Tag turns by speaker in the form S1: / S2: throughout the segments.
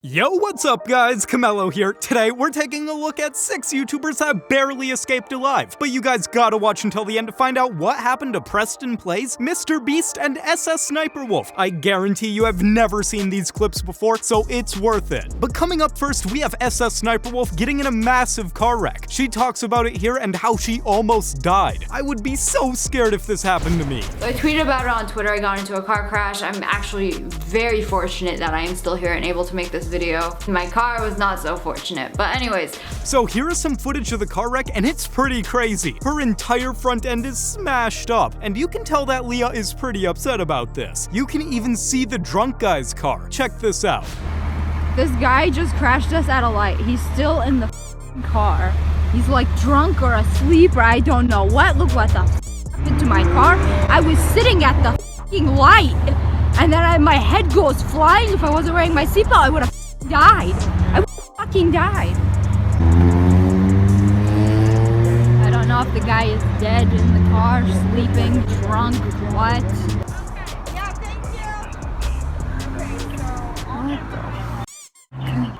S1: Yo, what's up guys? Chamello here. Today, we're taking a look at 6 YouTubers that barely escaped alive. But you guys gotta watch until the end to find out what happened to PrestonPlayz, Mrbeast, and SSSniperwolf. I guarantee you have never seen these clips before, so it's worth it. But coming up first, we have SSSniperwolf getting in a massive car wreck. She talks about it here and how she almost died. I would be so scared if this happened to me.
S2: I tweeted about it on Twitter. I got into a car crash. I'm actually very fortunate that I am still here and able to make this video. My car was not so fortunate, but anyways.
S1: So here is some footage of the car wreck and it's pretty crazy. Her entire front end is smashed up, and you can tell that Leah is pretty upset about this. You can even see the drunk guy's car. Check this out.
S3: This guy just crashed us at a light. He's still in the car. He's like drunk or asleep or I don't know what. Look what the happened to my car. I was sitting at the light and then my head goes flying. If I wasn't wearing my seatbelt, I would have died. I fucking died. I don't know if the guy is dead in the car, sleeping, drunk, what?
S2: Yeah, thank you.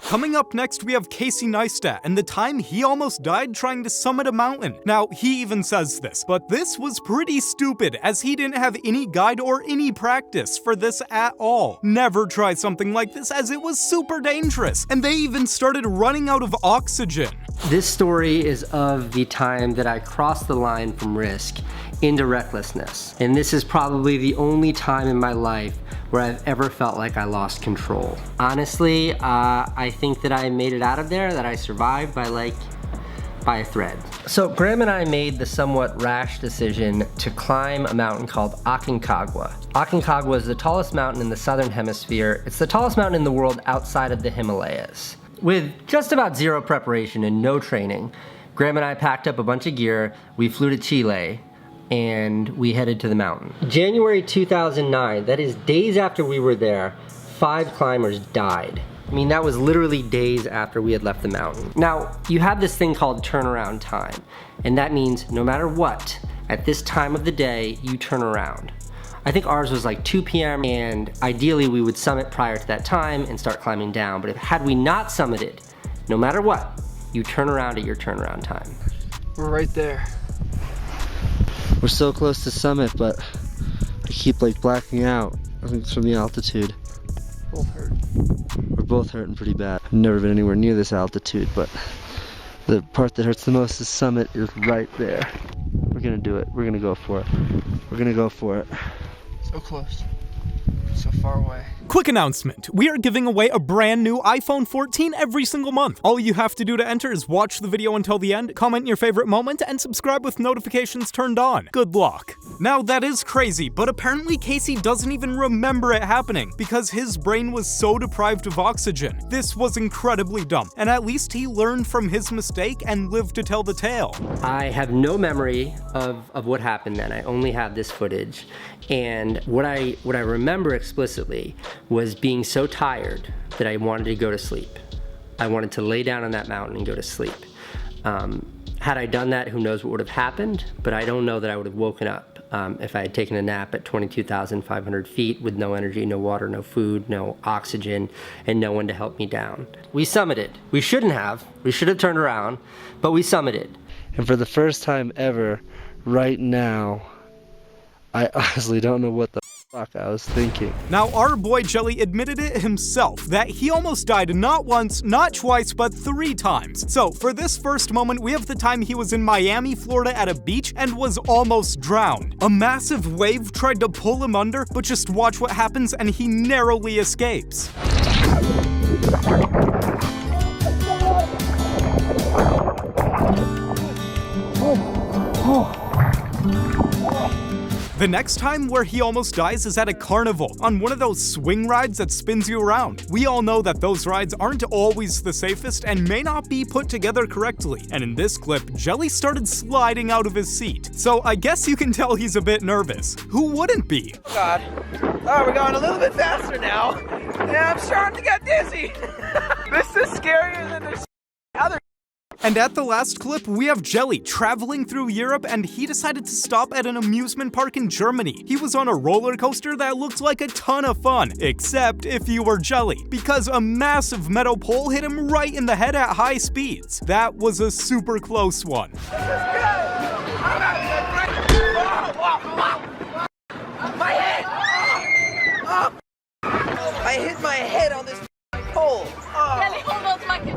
S1: Coming up next, we have Neistat and the time he almost died trying to summit a mountain. Now, he even says this, but this was pretty stupid as he didn't have any guide or any practice for this at all. Never try something like this as it was super dangerous, and they even started running out of oxygen.
S4: This story is of the time that I crossed the line from risk into recklessness. And this is probably the only time in my life where I've ever felt like I lost control. Honestly, I think that I made it out of there, that I survived by a thread. So Graham and I made the somewhat rash decision to climb a mountain called Aconcagua. Aconcagua is the tallest mountain in the southern hemisphere. It's the tallest mountain in the world outside of the Himalayas. With just about zero preparation and no training, Graham and I packed up a bunch of gear, we flew to Chile, and we headed to the mountain. January 2009, that is days after we were there, 5 climbers died. I mean, that was literally days after we had left the mountain. Now, you have this thing called turnaround time, and that means no matter what, at this time of the day, you turn around. I think ours was like 2 p.m. and ideally we would summit prior to that time and start climbing down, but had we not summited, no matter what, you turn around at your turnaround time.
S5: We're right there. We're so close to summit, but I keep like blacking out. I think it's from the altitude. Both hurt. We're both hurting pretty bad. I've never been anywhere near this altitude, but the part that hurts the most is summit is right there. We're gonna do it. We're gonna go for it. We're gonna go for it. So close. So far away.
S1: Quick announcement, we are giving away a brand new iPhone 14 every single month. All you have to do to enter is watch the video until the end, comment your favorite moment, and subscribe with notifications turned on. Good luck. Now that is crazy, but apparently Casey doesn't even remember it happening because his brain was so deprived of oxygen. This was incredibly dumb, and at least he learned from his mistake and lived to tell the tale.
S4: I have no memory of what happened then. I only have this footage. And what I remember explicitly was being so tired that I wanted to go to sleep. I wanted to lay down on that mountain and go to sleep. Had I done that, who knows what would have happened, but I don't know that I would have woken up if I had taken a nap at 22,500 feet with no energy, no water, no food, no oxygen, and no one to help me down. We summited. We shouldn't have. We should have turned around, but we summited.
S5: And for the first time ever, right now, I honestly don't know what the fuck I was thinking.
S1: Now, our boy Jelly admitted it himself that he almost died not once, not twice, but 3 times. So, for this first moment, we have the time he was in Miami, Florida at a beach and was almost drowned. A massive wave tried to pull him under, but just watch what happens and he narrowly escapes. The next time where he almost dies is at a carnival, on one of those swing rides that spins you around. We all know that those rides aren't always the safest and may not be put together correctly, and in this clip, Jelly started sliding out of his seat. So I guess you can tell he's a bit nervous. Who wouldn't be?
S6: God. Oh, we're going a little bit faster now. Yeah, I'm starting to get dizzy. This is scarier than the other.
S1: And at the last clip, we have Jelly traveling through Europe, and he decided to stop at an amusement park in Germany. He was on a roller coaster that looked like a ton of fun, except if you were Jelly, because a massive metal pole hit him right in the head at high speeds. That was a super close one.
S6: My head! I hit my head on this pole.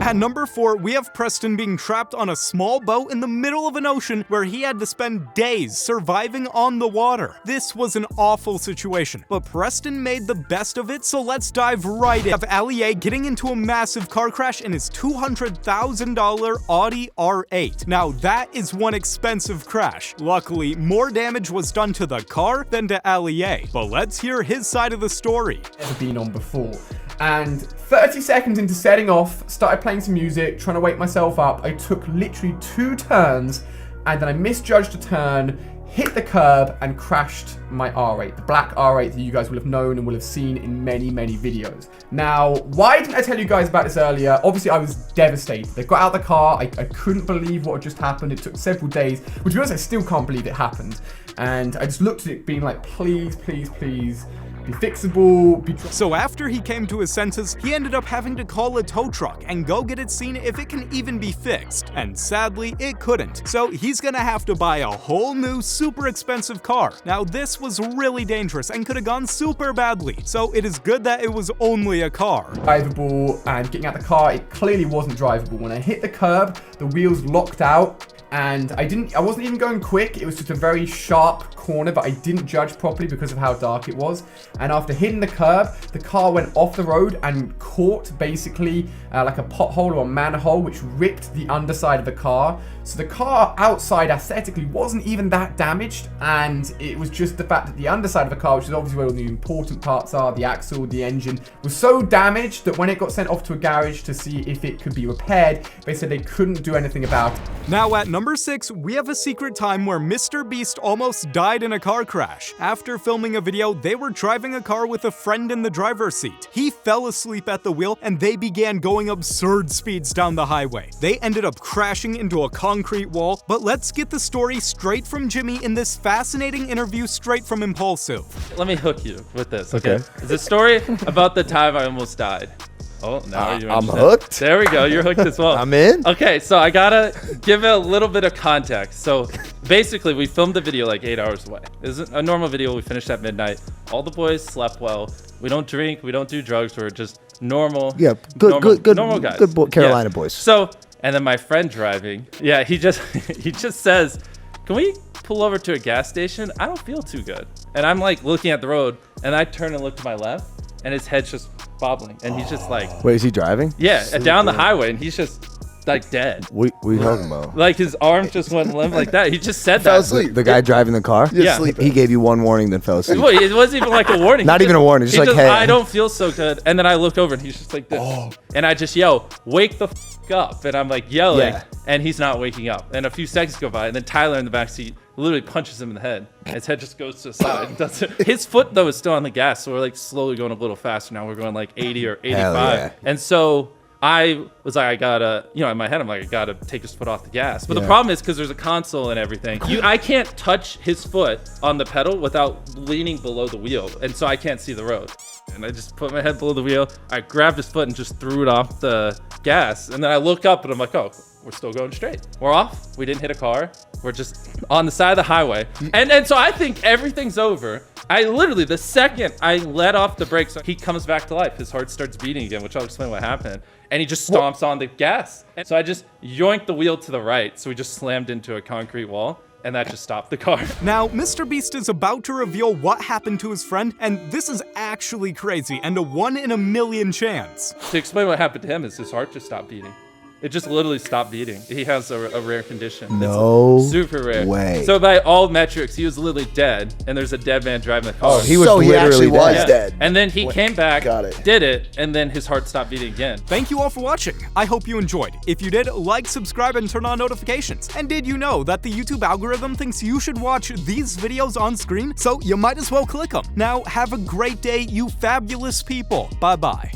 S1: At number 4, we have Preston being trapped on a small boat in the middle of an ocean where he had to spend days surviving on the water. This was an awful situation, but Preston made the best of it, so let's dive right in. We have Ali A getting into a massive car crash in his $200,000 Audi R8. Now that is one expensive crash. Luckily, more damage was done to the car than to Ali A, but let's hear his side of the story.
S7: Ever been on before. And 30 seconds into setting off, started playing some music, trying to wake myself up. I took literally 2 turns, and then I misjudged a turn, hit the curb, and crashed my R8, the black R8 that you guys will have known and will have seen in many, many videos. Now, why didn't I tell you guys about this earlier? Obviously, I was devastated. I got out of the car, I couldn't believe what had just happened. It took several days, but to be honest, I still can't believe it happened. And I just looked at it being like, please, please, please, be fixable,
S1: So after he came to his senses, he ended up having to call a tow truck and go get it seen if it can even be fixed. And sadly, it couldn't. So he's gonna have to buy a whole new, super expensive car. Now this was really dangerous and could have gone super badly. So it is good that it was only a car.
S7: Drivable, and getting out the car, it clearly wasn't drivable. When I hit the curb, the wheels locked out, and I wasn't even going quick. It was just a very sharp corner, but I didn't judge properly because of how dark it was. And after hitting the curb, the car went off the road and caught basically like a pothole or a manhole, which ripped the underside of the car. So the car outside aesthetically wasn't even that damaged, and it was just the fact that the underside of the car, which is obviously where all the important parts are, the axle, the engine, was so damaged that when it got sent off to a garage to see if it could be repaired, they said they couldn't do anything about it.
S1: Now at number 6, we have a secret time where Mrbeast almost died in a car crash. After filming a video, they were driving a car with a friend in the driver's seat. He fell asleep at the wheel, and they began going absurd speeds down the highway. They ended up crashing into a concrete wall, but let's get the story straight from Jimmy in this fascinating interview straight from Impulsive.
S8: Let me hook you with this, okay? It's a story about the time I almost died. Oh, now you're
S9: I'm hooked.
S8: There we go. You're hooked as well.
S9: I'm in.
S8: Okay, so I gotta give it a little bit of context. So basically, we filmed the video like 8 hours away. This is a normal video. We finished at midnight. All the boys slept well. We don't drink. We don't do drugs. We're just normal.
S9: Yeah,
S8: normal guys.
S9: Good Carolina boys.
S8: So, and then my friend driving. Yeah, he just says, "Can we pull over to a gas station? I don't feel too good." And I'm like looking at the road, and I turn and look to my left, and his head's just bobbling, and he's just like,
S9: wait, is he driving?
S8: Yeah, down the highway, and he's just like dead.
S9: We talking about?
S8: Like his arms just went limp like that. He just said that.
S9: Fell asleep. The guy driving the car?
S8: Yeah.
S9: He gave you one warning, then fell asleep.
S8: Well, it wasn't even like a warning.
S9: Not even a warning. Just like, hey.
S8: I don't feel so good. And then I look over, and he's just like this. And I just yell, "Wake the f up!" And I'm like yelling, and he's not waking up. And a few seconds go by, and then Tyler in the backseat literally punches him in the head. His head just goes to the side. His foot, though, is still on the gas, so we're like slowly going a little faster now. We're going like 80 or 85.
S9: Yeah.
S8: And so I was like, I gotta, in my head, I'm like, I gotta take his foot off the gas. But the problem is, because there's a console and everything, I can't touch his foot on the pedal without leaning below the wheel. And so I can't see the road. And I just put my head below the wheel. I grabbed his foot and just threw it off the gas. And then I look up and I'm like, oh, we're still going straight. We're off. We didn't hit a car. We're just on the side of the highway. And so I think everything's over. I literally, the second I let off the brakes, he comes back to life. His heart starts beating again, which I'll explain what happened. And he just stomps on the gas. And so I just yoinked the wheel to the right. So we just slammed into a concrete wall. And that just stopped the car.
S1: Now, Mrbeast is about to reveal what happened to his friend, and this is actually crazy and a 1 in a million chance.
S8: To explain what happened to him is his heart just stopped beating. It just literally stopped beating. He has a rare condition.
S9: No
S8: it's super rare.
S9: way.
S8: So by all metrics, he was literally dead, and there's a dead man driving the car.
S9: Oh, he was literally dead.
S8: And then he came back,
S9: Got it.
S8: did it, and then his heart stopped beating again.
S1: Thank you all for watching. I hope you enjoyed. If you did, like, subscribe, and turn on notifications. And did you know that the YouTube algorithm thinks you should watch these videos on screen? So you might as well click them. Now, have a great day, you fabulous people. Bye-bye.